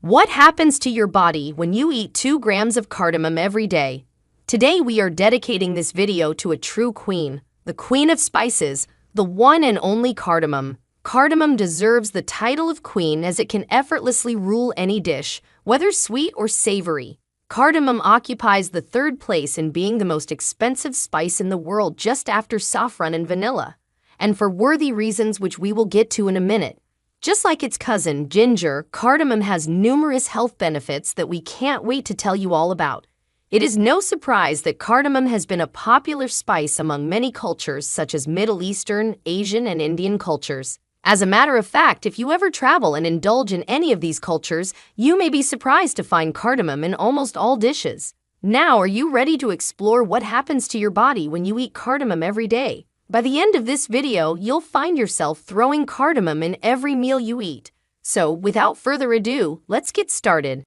What happens to your body when you eat 2 grams of cardamom every day? Today we are dedicating this video to a true queen, the queen of spices, the one and only cardamom. Cardamom deserves the title of queen as it can effortlessly rule any dish, whether sweet or savory. Cardamom occupies the 3rd place in being the most expensive spice in the world, just after saffron and vanilla, and for worthy reasons which we will get to in a minute. Just like its cousin, ginger, cardamom has numerous health benefits that we can't wait to tell you all about. It is no surprise that cardamom has been a popular spice among many cultures such as Middle Eastern, Asian, and Indian cultures. As a matter of fact, if you ever travel and indulge in any of these cultures, you may be surprised to find cardamom in almost all dishes. Now, are you ready to explore what happens to your body when you eat cardamom every day? By the end of this video, you'll find yourself throwing cardamom in every meal you eat. So, without further ado, let's get started.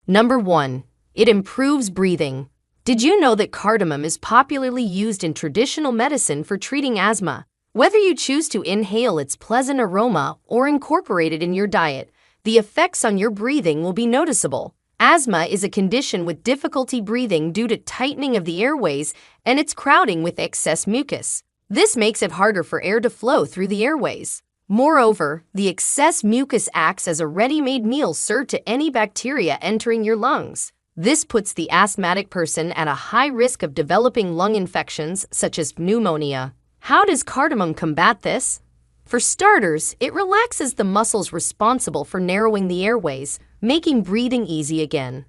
Number 1. It improves breathing. Did you know that cardamom is popularly used in traditional medicine for treating asthma? Whether you choose to inhale its pleasant aroma or incorporate it in your diet, the effects on your breathing will be noticeable. Asthma is a condition with difficulty breathing due to tightening of the airways and its crowding with excess mucus. This makes it harder for air to flow through the airways. Moreover, the excess mucus acts as a ready-made meal served to any bacteria entering your lungs. This puts the asthmatic person at a high risk of developing lung infections such as pneumonia. How does cardamom combat this? For starters, it relaxes the muscles responsible for narrowing the airways, making breathing easy again.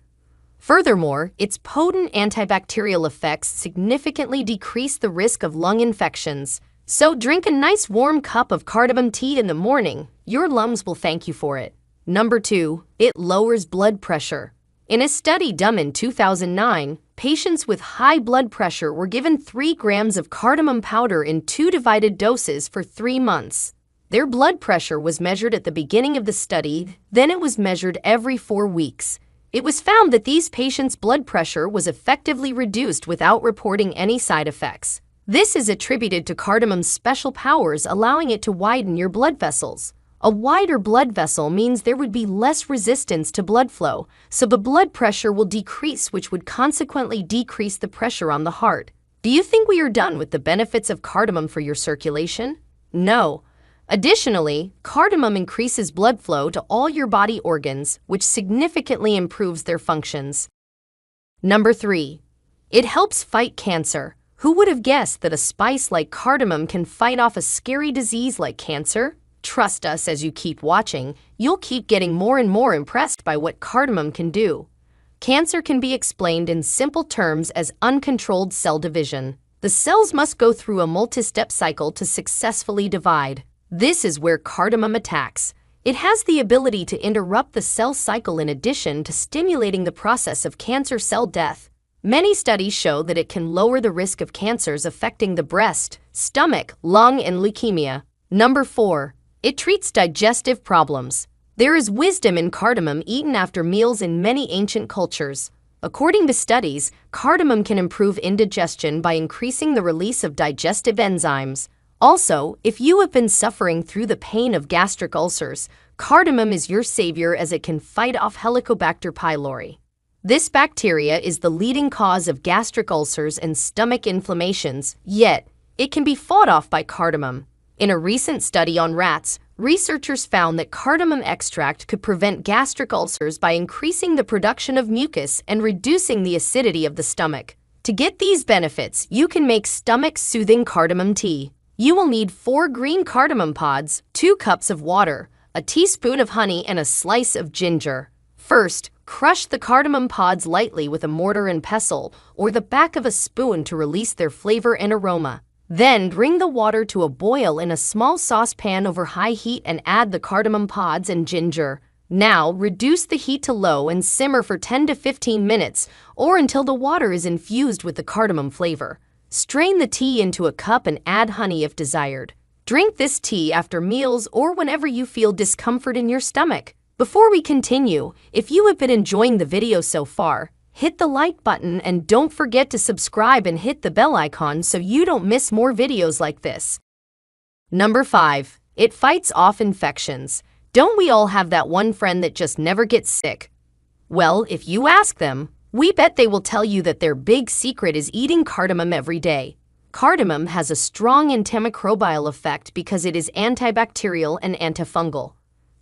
Furthermore, its potent antibacterial effects significantly decrease the risk of lung infections. So drink a nice warm cup of cardamom tea in the morning. Your lungs will thank you for it. Number 2. It lowers blood pressure. In a study done in 2009, patients with high blood pressure were given 3 grams of cardamom powder in 2 divided doses for 3 months. Their blood pressure was measured at the beginning of the study, then it was measured every 4 weeks. It was found that these patients' blood pressure was effectively reduced without reporting any side effects. This is attributed to cardamom's special powers, allowing it to widen your blood vessels. A wider blood vessel means there would be less resistance to blood flow, so the blood pressure will decrease, which would consequently decrease the pressure on the heart. Do you think we are done with the benefits of cardamom for your circulation? No. Additionally, cardamom increases blood flow to all your body organs, which significantly improves their functions. Number 3. It helps fight cancer. Who would have guessed that a spice like cardamom can fight off a scary disease like cancer? Trust us, as you keep watching, you'll keep getting more and more impressed by what cardamom can do. Cancer can be explained in simple terms as uncontrolled cell division. The cells must go through a multi-step cycle to successfully divide. This is where cardamom attacks. It has the ability to interrupt the cell cycle in addition to stimulating the process of cancer cell death. Many studies show that it can lower the risk of cancers affecting the breast, stomach, lung, and leukemia. Number 4. It treats digestive problems. There is wisdom in cardamom eaten after meals in many ancient cultures. According to studies, cardamom can improve indigestion by increasing the release of digestive enzymes. Also, if you have been suffering through the pain of gastric ulcers, cardamom is your savior as it can fight off Helicobacter pylori. This bacteria is the leading cause of gastric ulcers and stomach inflammations, yet it can be fought off by cardamom. In a recent study on rats, researchers found that cardamom extract could prevent gastric ulcers by increasing the production of mucus and reducing the acidity of the stomach. To get these benefits, you can make stomach-soothing cardamom tea. You will need 4 green cardamom pods, 2 cups of water, a teaspoon of honey, and a slice of ginger. First, crush the cardamom pods lightly with a mortar and pestle or the back of a spoon to release their flavor and aroma. Then bring the water to a boil in a small saucepan over high heat and add the cardamom pods and ginger. Now, reduce the heat to low and simmer for 10 to 15 minutes or until the water is infused with the cardamom flavor. Strain the tea into a cup and add honey if desired. Drink this tea after meals or whenever you feel discomfort in your stomach. Before we continue, if you have been enjoying the video so far, hit the like button and don't forget to subscribe and hit the bell icon so you don't miss more videos like this. Number 5. It fights off infections. Don't we all have that one friend that just never gets sick? Well, if you ask them, we bet they will tell you that their big secret is eating cardamom every day. Cardamom has a strong antimicrobial effect because it is antibacterial and antifungal.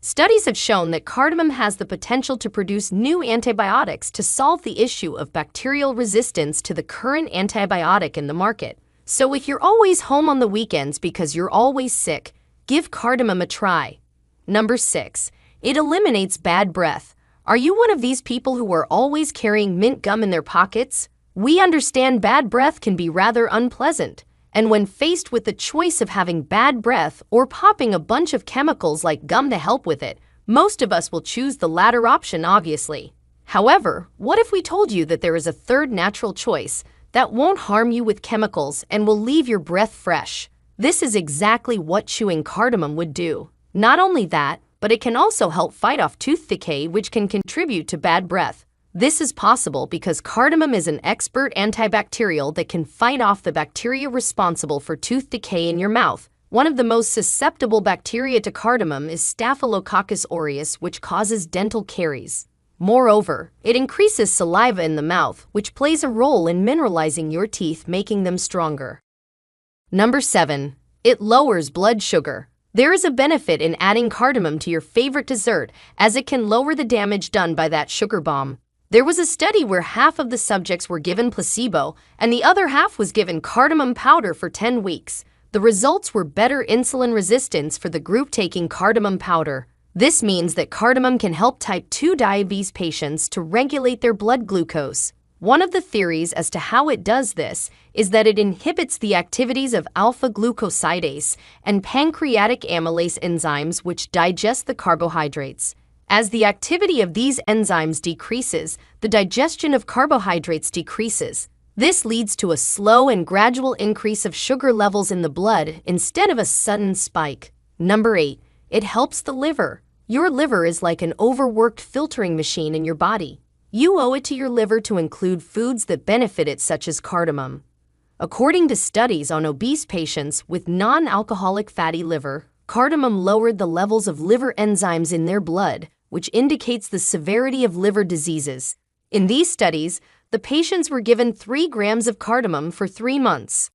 Studies have shown that cardamom has the potential to produce new antibiotics to solve the issue of bacterial resistance to the current antibiotic in the market. So if you're always home on the weekends because you're always sick, give cardamom a try. Number 6. It eliminates bad breath. Are you one of these people who are always carrying mint gum in their pockets? We understand bad breath can be rather unpleasant, and when faced with the choice of having bad breath or popping a bunch of chemicals like gum to help with it, most of us will choose the latter option, obviously. However, what if we told you that there is a third natural choice that won't harm you with chemicals and will leave your breath fresh? This is exactly what chewing cardamom would do. Not only that, but it can also help fight off tooth decay, which can contribute to bad breath. This is possible because cardamom is an expert antibacterial that can fight off the bacteria responsible for tooth decay in your mouth. One of the most susceptible bacteria to cardamom is Staphylococcus aureus, which causes dental caries. Moreover, it increases saliva in the mouth, which plays a role in mineralizing your teeth, making them stronger. Number 7. It lowers blood sugar. There is a benefit in adding cardamom to your favorite dessert, as it can lower the damage done by that sugar bomb. There was a study where half of the subjects were given placebo and the other half was given cardamom powder for 10 weeks. The results were better insulin resistance for the group taking cardamom powder. This means that cardamom can help type 2 diabetes patients to regulate their blood glucose. One of the theories as to how it does this is that it inhibits the activities of alpha-glucosidase and pancreatic amylase enzymes, which digest the carbohydrates. As the activity of these enzymes decreases, the digestion of carbohydrates decreases. This leads to a slow and gradual increase of sugar levels in the blood instead of a sudden spike. Number 8. It helps the liver. Your liver is like an overworked filtering machine in your body. You owe it to your liver to include foods that benefit it, such as cardamom. According to studies on obese patients with non-alcoholic fatty liver, cardamom lowered the levels of liver enzymes in their blood, which indicates the severity of liver diseases. In these studies, the patients were given 3 grams of cardamom for 3 months.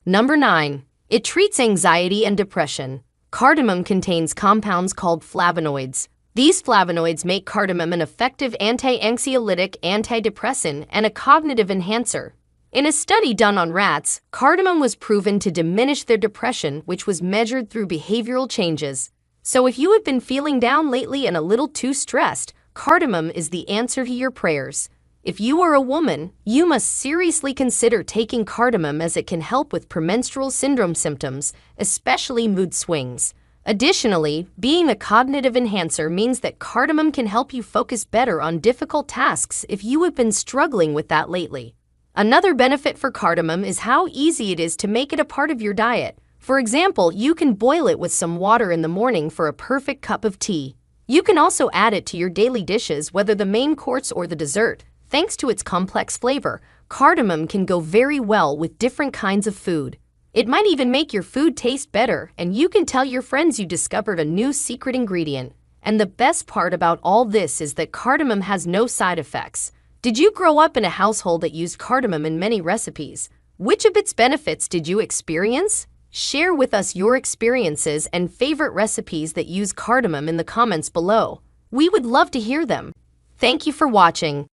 Number 9. It treats anxiety and depression. Cardamom contains compounds called flavonoids. These flavonoids make cardamom an effective anti-anxiolytic, antidepressant, and a cognitive enhancer. In a study done on rats, cardamom was proven to diminish their depression, which was measured through behavioral changes. So if you have been feeling down lately and a little too stressed, cardamom is the answer to your prayers. If you are a woman, you must seriously consider taking cardamom, as it can help with premenstrual syndrome symptoms, especially mood swings. Additionally, being a cognitive enhancer means that cardamom can help you focus better on difficult tasks if you have been struggling with that lately. Another benefit for cardamom is how easy it is to make it a part of your diet. For example, you can boil it with some water in the morning for a perfect cup of tea. You can also add it to your daily dishes, whether the main course or the dessert. Thanks to its complex flavor, cardamom can go very well with different kinds of food. It might even make your food taste better, and you can tell your friends you discovered a new secret ingredient. And the best part about all this is that cardamom has no side effects. Did you grow up in a household that used cardamom in many recipes? Which of its benefits did you experience? Share with us your experiences and favorite recipes that use cardamom in the comments below. We would love to hear them. Thank you for watching.